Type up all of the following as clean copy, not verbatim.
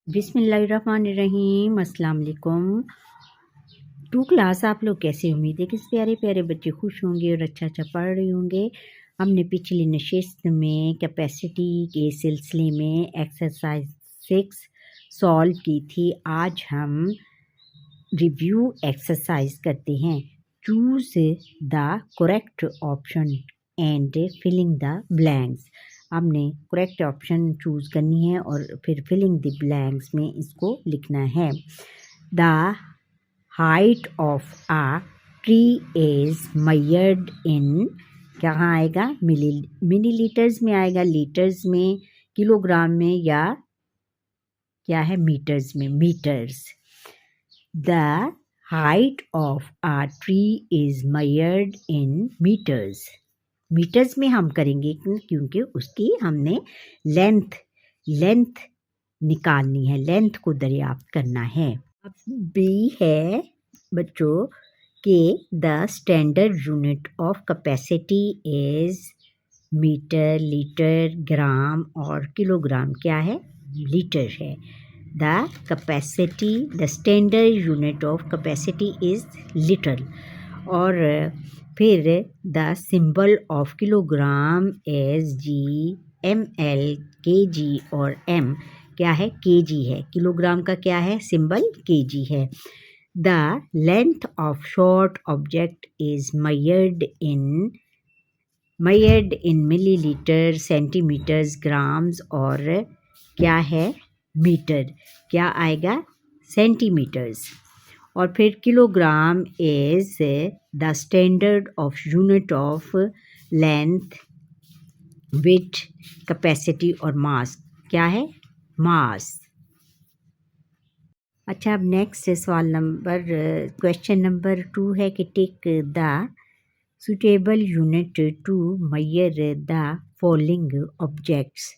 बिस्मिल्लाहिर्रहमानिर्रहीम अस्सलाम वालेकुम। क्लास आप लोग कैसे? उम्मीद है कि प्यारे प्यारे बच्चे खुश होंगे और अच्छा अच्छा पढ़ रहे होंगे। हमने पिछली नशिस्त में कैपेसिटी के सिलसिले में एक्सरसाइज 6 सॉल्व की थी। आज हम रिव्यू एक्सरसाइज करते हैं। Choose the correct option and filling the blanks. हमने करेक्ट ऑप्शन चूज़ करनी है और फिर फिलिंग द ब्लैंक्स में इसको लिखना है। The height of a tree is measured इन, कहाँ आएगा? मिलीलीटर्स में आएगा, लीटर्स में, किलोग्राम में, या क्या है? मीटर्स में, metres. The height of a tree is measured in metres. Metres में हम करेंगे क्योंकि उसकी हमने लेंथ निकालनी है, लेंथ को दरियाफ्त करना है। अब बी है बच्चों कि the standard unit of capacity is metre, litre, gram और किलोग्राम। क्या है? लीटर है। The standard unit of capacity is litre. और फिर the symbol of kilogram is G, M L, K G और एम क्या है? के जी है। किलोग्राम का क्या है? सिंबल के जी है। The length of short object is measured in millilitre, centimetres, grams और क्या है? मीटर। क्या आएगा? सेंटीमीटर्स। और फिर kilogram is the standard of unit of length, width, capacity और मास। क्या है? मास। अच्छा, अब नेक्स्ट क्वेश्चन नंबर 2 है कि take the suitable unit to measure the following objects.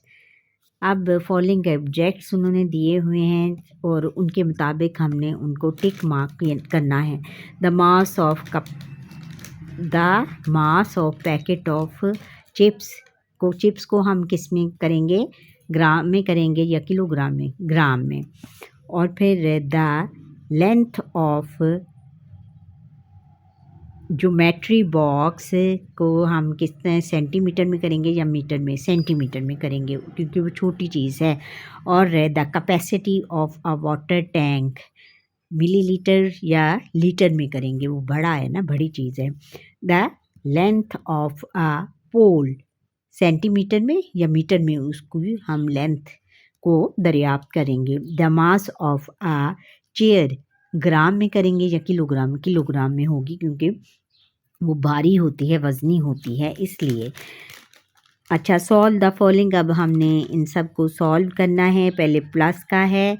अब फॉलोइंग ऑब्जेक्ट्स उन्होंने दिए हुए हैं और उनके मुताबिक हमने उनको टिक मार्क करना है। The mass of packet of chips को हम किस में करेंगे? ग्राम में करेंगे या किलोग्राम में? ग्राम में। और फिर the length of geometry box को हम किस सेंटीमीटर में करेंगे या मीटर में? सेंटीमीटर में करेंगे क्योंकि वो छोटी चीज़ है। और the capacity of a water tank millilitre या लीटर में करेंगे, वो बड़ा है ना, बड़ी चीज़ है। The length of a pole centimetre में या मीटर में, उसको हम लेंथ को दरियाफ्त करेंगे। The mass of a chair gram में करेंगे या किलोग्राम? किलोग्राम में होगी क्योंकि वो भारी होती है, वज़नी होती है, इसलिए। अच्छा, सॉल्व द फॉलोइंग। अब हमने इन सब को सॉल्व करना है। पहले प्लस का है,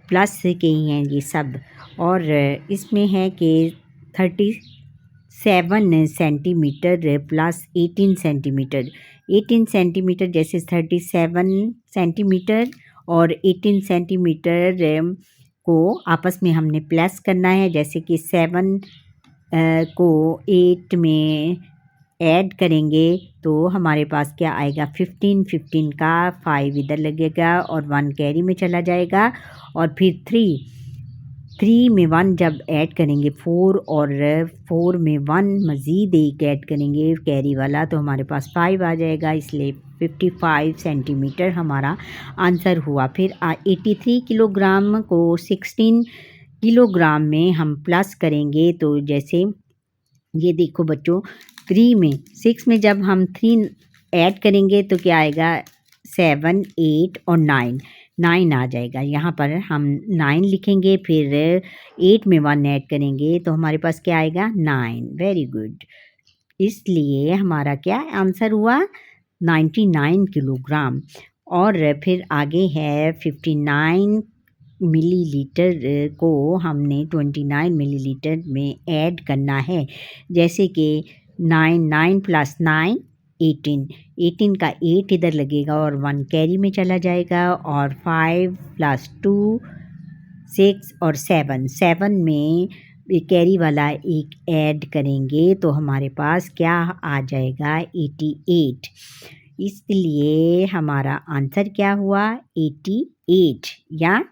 प्लस के ही हैं ये सब। और इसमें है कि 37 सेंटीमीटर प्लस 18 सेंटीमीटर। 18 सेंटीमीटर जैसे 37 सेंटीमीटर और 18 सेंटीमीटर को आपस में हमने प्लस करना है। जैसे कि 7 को 8 में ऐड करेंगे तो हमारे पास क्या आएगा? 15 का 5 इधर लगेगा और 1 कैरी में चला जाएगा। और फिर 3 में 1 जब ऐड करेंगे 4 और 4 में 1 मज़ीद एक ऐड करेंगे कैरी वाला तो हमारे पास 5 आ जाएगा। इसलिए 55 सेंटीमीटर हमारा आंसर हुआ। फिर 83 किलोग्राम को 16 किलोग्राम में हम प्लस करेंगे तो जैसे ये देखो बच्चों, 6 में जब हम 3 ऐड करेंगे तो क्या आएगा? 7, 8 और 9 आ जाएगा। यहाँ पर हम 9 लिखेंगे, फिर 8 में 1 ऐड करेंगे तो हमारे पास क्या आएगा? 9। Very good. इसलिए हमारा क्या आंसर हुआ? 99 किलोग्राम। और फिर आगे है 59 मिलीलीटर को हमने 29 मिलीलीटर में ऐड करना है। जैसे कि 9 प्लस 9 18 का 8 इधर लगेगा और 1 कैरी में चला जाएगा। और 5 प्लस 2 6 और 7 में कैरी वाला एक ऐड करेंगे तो हमारे पास क्या आ जाएगा? 88। इसलिए हमारा आंसर क्या हुआ 88। या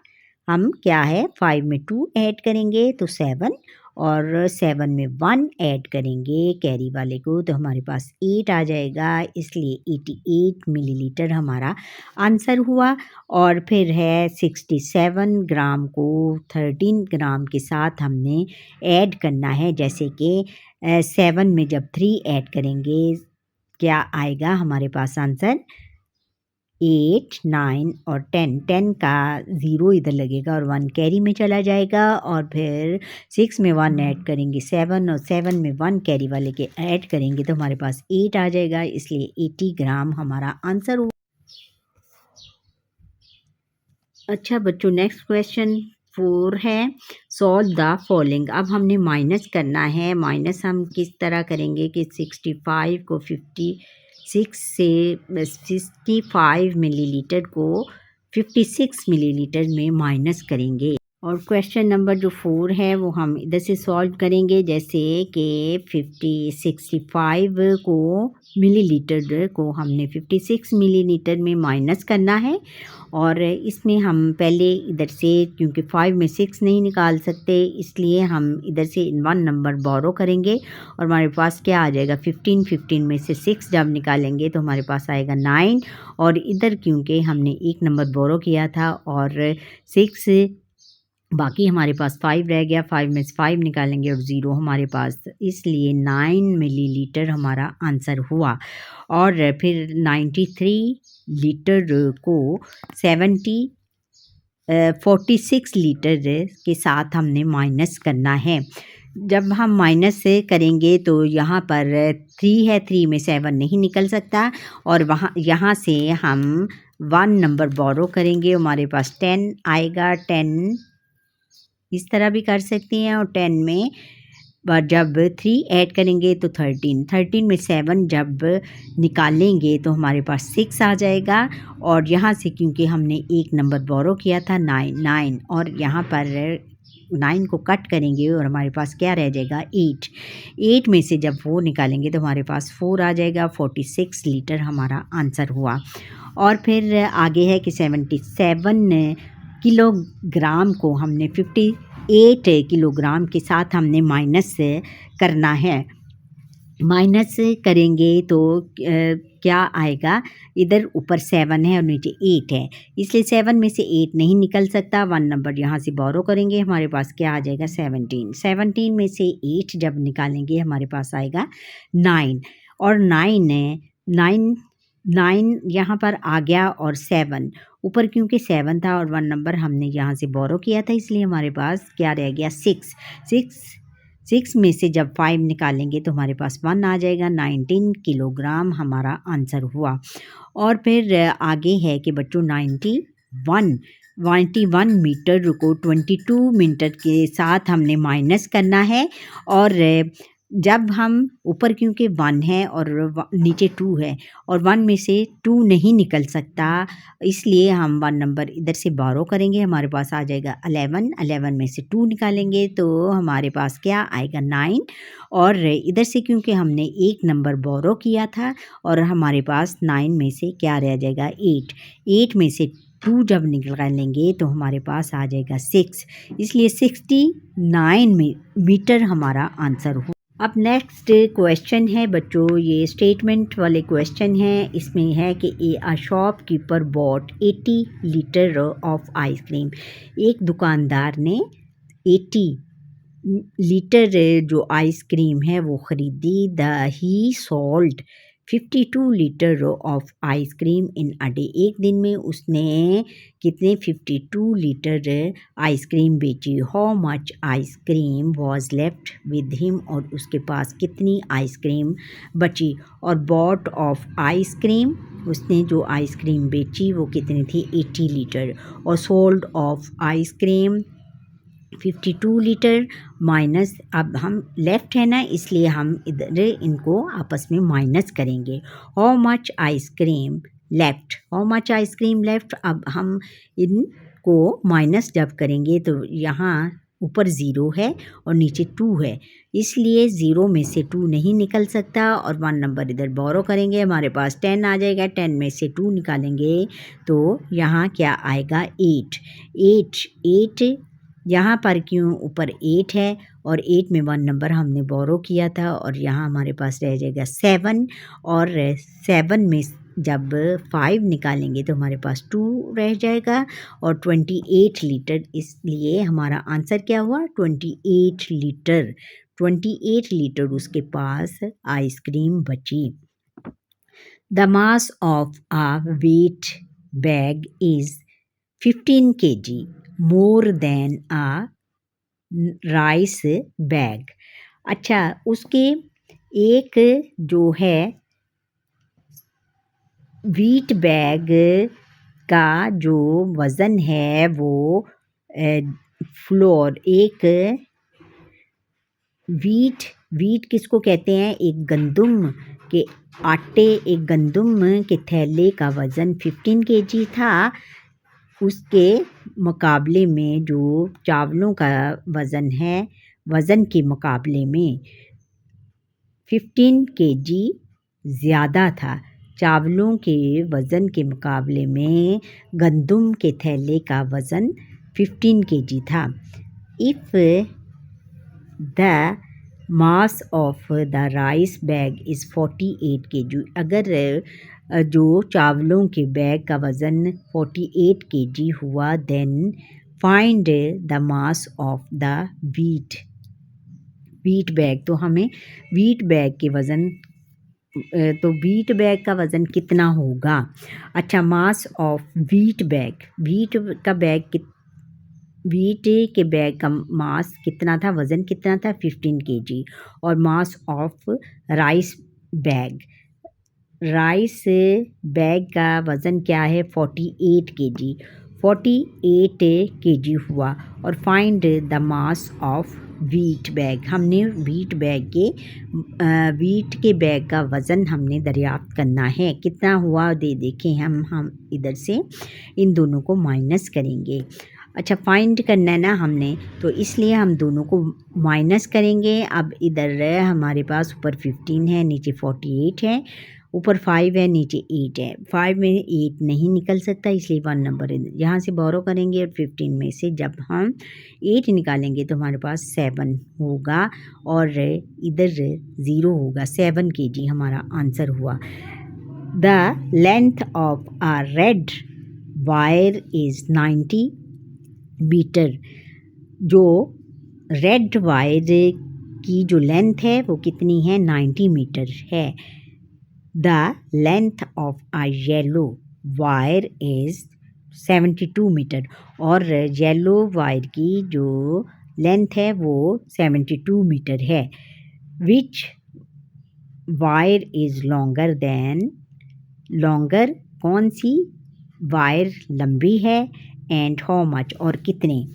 हम क्या है 5 में 2 ऐड करेंगे तो 7 और 7 में 1 ऐड करेंगे कैरी वाले को तो हमारे पास 8 आ जाएगा। इसलिए 88 मिलीलीटर हमारा आंसर हुआ। और फिर है 67 ग्राम को 13 ग्राम के साथ हमने ऐड करना है। जैसे कि 7 में जब 3 ऐड करेंगे क्या आएगा हमारे पास आंसर 8, 9 और 10। 10 का 0 इधर लगेगा और 1 कैरी में चला जाएगा। और फिर 6 में 1 ऐड करेंगे 7 और 7 में 1 कैरी वाले के ऐड करेंगे तो हमारे पास 8 आ जाएगा। इसलिए 80 ग्राम हमारा आंसर हुआ। अच्छा बच्चों, नेक्स्ट क्वेश्चन 4 है सॉल्व द फॉलोइंग। अब हमने माइनस करना है। माइनस हम किस तरह करेंगे कि 65 को 56 से 65 मिलीलीटर को 56 मिलीलीटर में माइनस करेंगे। और क्वेश्चन नंबर जो 4 है वो हम इधर से सॉल्व करेंगे। जैसे कि 65 को मिलीलीटर को हमने 56 मिलीलीटर में माइनस करना है। और इसमें हम पहले इधर से क्योंकि 5 में 6 नहीं निकाल सकते इसलिए हम इधर से 1 नंबर बोरो करेंगे और हमारे पास क्या आ जाएगा 15 में से 6 जब निकालेंगे तो हमारे पास आएगा 9। और इधर क्योंकि हमने 1 नंबर बोरो किया था और 6 बाकी हमारे पास 5 रह गया। 5 में से 5 निकालेंगे और 0 हमारे पास, इसलिए 9 मिलीलीटर हमारा आंसर हुआ। और फिर 93 लीटर को 46 लीटर के साथ हमने माइनस करना है। जब हम माइनस से करेंगे तो यहाँ पर 3 है, 3 में 7 नहीं निकल सकता और यहाँ से हम 1 नंबर बोरो करेंगे। हमारे पास 10 आएगा। 10 इस तरह भी कर सकते हैं और 10 में जब 3 ऐड करेंगे तो 13 में 7 जब निकालेंगे तो हमारे पास 6 आ जाएगा। और यहाँ से क्योंकि हमने 1 नंबर बोरो किया था 9 और यहाँ पर 9 को कट करेंगे और हमारे पास क्या रह जाएगा 8 में से जब 4 निकालेंगे तो हमारे पास 4 आ जाएगा। 46 लीटर हमारा आंसर हुआ। और फिर आगे है कि 77 किलोग्राम को हमने 58 किलोग्राम के साथ हमने माइनस करना है। माइनस करेंगे तो क्या आएगा, इधर ऊपर 7 है और नीचे 8 है, इसलिए 7 में से 8 नहीं निकल सकता। 1 नंबर यहाँ से बोरो करेंगे, हमारे पास क्या आ जाएगा 17 में से 8 जब निकालेंगे हमारे पास आएगा 9। और 9 यहाँ पर आ गया और 7 ऊपर क्योंकि 7 था और 1 नंबर हमने यहाँ से बोरो किया था इसलिए हमारे पास क्या रह गया 6 में से जब 5 निकालेंगे तो हमारे पास 1 आ जाएगा। 19 किलोग्राम हमारा आंसर हुआ। और फिर आगे है कि बच्चों 91 मीटर को 22 मीटर के साथ हमने माइनस करना है। और जब हम ऊपर क्योंकि 1 है और नीचे 2 है और 1 में से 2 नहीं निकल सकता इसलिए हम 1 नंबर इधर से बोरो करेंगे, हमारे पास आ जाएगा 11 में से 2 निकालेंगे तो हमारे पास क्या आएगा 9। और इधर से क्योंकि हमने 1 नंबर बोरो किया था और हमारे पास 9 में से क्या रह जाएगा 8 में से 2 जब निकालेंगे तो हमारे पास आ जाएगा 6, इसलिए 69 मीटर हमारा आंसर हुआ। अब नेक्स्ट क्वेश्चन है बच्चों, ये स्टेटमेंट वाले क्वेश्चन हैं। इसमें है कि a shopkeeper bot 80 litre of ice cream. एक दुकानदार ने 80 लीटर जो आइसक्रीम है वो ख़रीदी। ही sold 52 litre of ice cream in a day. एक दिन में उसने कितने 52 लीटर आइसक्रीम बेची। How much ice cream was left with him, और उसके पास कितनी आइसक्रीम बची। और बॉट ऑफ आइसक्रीम, उसने जो आइसक्रीम बेची वो कितनी थी 80 लीटर। और sold off ice cream 52 litre minus, अब हम लेफ़्ट है ना इसलिए हम इधर इनको आपस में माइनस करेंगे। How much ice cream left, how much ice cream left. अब हम इनको माइनस जब करेंगे तो यहाँ ऊपर 0 है और नीचे 2 है, इसलिए 0 में से 2 नहीं निकल सकता और 1 नंबर इधर बोरो करेंगे, हमारे पास 10 आ जाएगा। 10 में से 2 निकालेंगे तो यहाँ क्या आएगा 8। 8 यहाँ पर क्यों ऊपर 8 है और 8 में 1 नंबर हमने बोरो किया था और यहाँ हमारे पास रह जाएगा 7 और 7 में जब 5 निकालेंगे तो हमारे पास 2 रह जाएगा और 28 लीटर, इसलिए हमारा आंसर क्या हुआ 28 लीटर। 28 लीटर उसके पास आइसक्रीम बची। The mass of a wheat bag is 15 kg more than a rice bag. अच्छा, उसके एक जो है व्हीट बैग का जो वज़न है वो फ्लोर एक व्हीट किसको कहते हैं, एक गंदुम के आटे, एक गंदुम के थैले का वज़न 15 kg था। उसके मुकाबले में जो चावलों का वज़न है, वज़न के मुकाबले में 15 kg ज़्यादा था। चावलों के वज़न के मुकाबले में गंदुम के थैले का वज़न 15 kg था। If the mass of the rice bag is 48 kg, अगर जो चावलों के बैग का वज़न 48 kg हुआ, then find the mass of the wheat bag. तो हमें व्हीट बैग के वज़न, तो व्हीट बैग का वज़न कितना होगा। अच्छा, mass of wheat bag, wheat के बैग का मास कितना था, वज़न कितना था 15 kg और मास ऑफ राइस बैग का वज़न क्या है 48 kg। 48 kg हुआ और find the mass of wheat bag. हमने व्हीट के बैग का वज़न हमने दरियाफ्त करना है, कितना हुआ देखें। हम इधर से इन दोनों को माइनस करेंगे। अच्छा, फाइंड करना है ना हमने, तो इसलिए हम दोनों को माइनस करेंगे। अब इधर हमारे पास ऊपर 15 है, नीचे 48 है, ऊपर 5 है, नीचे 8 है। 5 में 8 नहीं निकल सकता, इसलिए 1 नंबर यहाँ से बोरो करेंगे और 15 में से जब हम 8 निकालेंगे तो हमारे पास 7 होगा और इधर 0 होगा। 7 kg हमारा आंसर हुआ। The length of a red wire is 90 metre. जो रेड वायर की जो लेंथ है वो कितनी है 90 मीटर है। The length of a yellow wire is 72 metre, और येलो वायर की जो लेंथ है वो 72 मीटर है। विच वायर इज़ लॉन्गर, कौन सी वायर लंबी है, एंड हाउ मच, और कितने।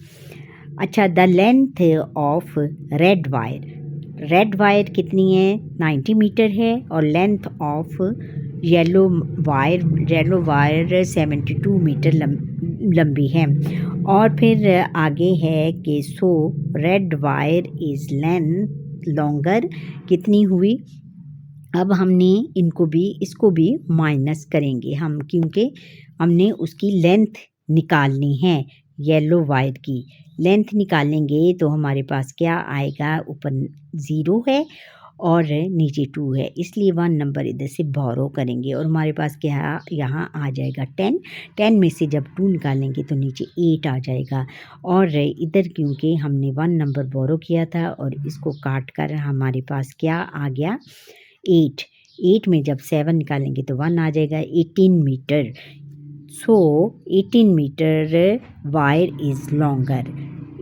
अच्छा, the length of red wire कितनी है 90 मीटर है और length of yellow wire 72 metre लंबी है। और फिर आगे है कि so red wire is length longer, कितनी हुई। अब हमने इसको भी माइनस करेंगे हम, क्योंकि हमने उसकी लेंथ निकालनी है। येलो वायर की लेंथ निकालेंगे तो हमारे पास क्या आएगा, ऊपर 0 है और नीचे 2 है, इसलिए 1 नंबर इधर से बोरो करेंगे और हमारे पास क्या यहाँ आ जाएगा 10। 10 में से जब 2 निकालेंगे तो नीचे 8 आ जाएगा और इधर क्योंकि हमने 1 नंबर बोरो किया था और इसको काट कर हमारे पास क्या आ गया 8। 8 में जब 7 निकालेंगे तो 1 आ जाएगा। 18 metre. So 18 meter wire is longer.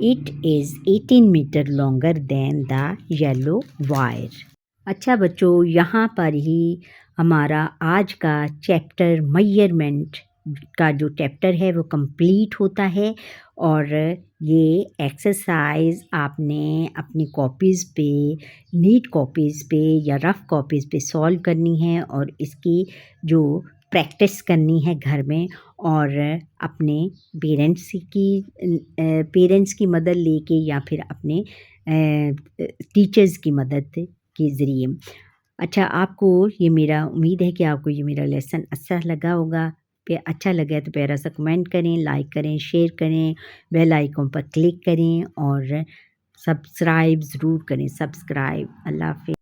It is 18 meter longer than the yellow wire. अच्छा बच्चों, यहाँ पर ही हमारा आज का चैप्टर मेजरमेंट का जो चैप्टर है वो कंप्लीट होता है और ये एक्सरसाइज आपने अपनी कॉपीज़ पे, नीट कॉपीज़ पे या रफ़ कॉपीज़ पे सॉल्व करनी है और इसकी जो प्रैक्टिस करनी है घर में और अपने पेरेंट्स की मदद लेके या फिर अपने टीचर्स की मदद के ज़रिए। अच्छा, आपको ये मेरा उम्मीद है कि आपको ये मेरा लेसन अच्छा लगा होगा। अच्छा लगा है तो प्यारा सा कमेंट करें, लाइक करें, शेयर करें, बेल आइकन पर क्लिक करें और सब्सक्राइब ज़रूर करें। सब्सक्राइब। अल्लाह हाफ़िज़।